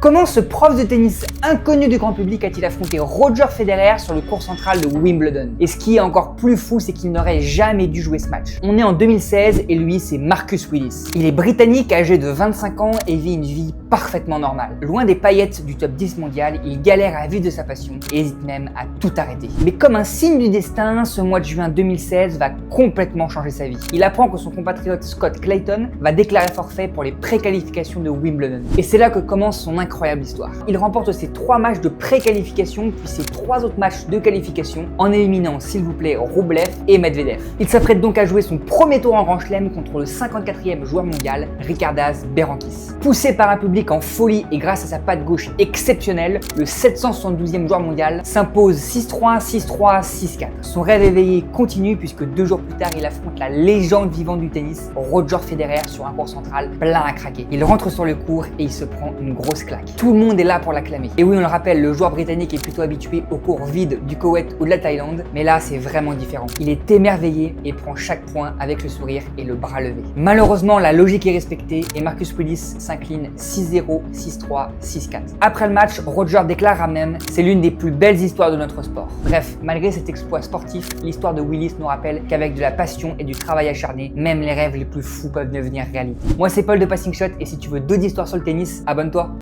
Comment ce prof de tennis inconnu du grand public a-t-il affronté Roger Federer sur le court central de Wimbledon? Et ce qui est encore plus fou, c'est qu'il n'aurait jamais dû jouer ce match. On est en 2016 et lui, c'est Marcus Willis. Il est britannique, âgé de 25 ans et vit une vie parfaitement normale. Loin des paillettes du top 10 mondial, il galère à vivre de sa passion et hésite même à tout arrêter. Mais comme un signe du destin, ce mois de juin 2016 va complètement changer sa vie. Il apprend que son compatriote Scott Clayton va déclarer forfait pour les préqualifications de Wimbledon. Et c'est là que commence son incroyable histoire. Il remporte ses 3 matchs de préqualification puis ses 3 autres matchs de qualification en éliminant s'il vous plaît Rublev et Medvedev. Il s'apprête donc à jouer son premier tour en Grand Chelem contre le 54e joueur mondial Ricardas Berankis. Poussé par un public en folie et grâce à sa patte gauche exceptionnelle, le 772e joueur mondial s'impose 6-3, 6-3, 6-4. Son rêve éveillé continue puisque 2 jours plus tard, il affronte la légende vivante du tennis, Roger Federer, sur un court central plein à craquer. Il rentre sur le court et il se prend une grosse claque. Tout le monde est là pour l'acclamer. Et oui, on le rappelle, le joueur britannique est plutôt habitué aux cours vides du Koweït ou de la Thaïlande, mais là, c'est vraiment différent. Il est émerveillé et prend chaque point avec le sourire et le bras levé. Malheureusement, la logique est respectée et Marcus Willis s'incline 6-0, 6-3, 6-4. Après le match, Roger déclara même « C'est l'une des plus belles histoires de notre sport ». Bref, malgré cet exploit sportif, l'histoire de Willis nous rappelle qu'avec de la passion et du travail acharné, même les rêves les plus fous peuvent devenir réalité. Moi, c'est Paul de Passing Shot et si tu veux d'autres histoires sur le tennis, abonne-toi.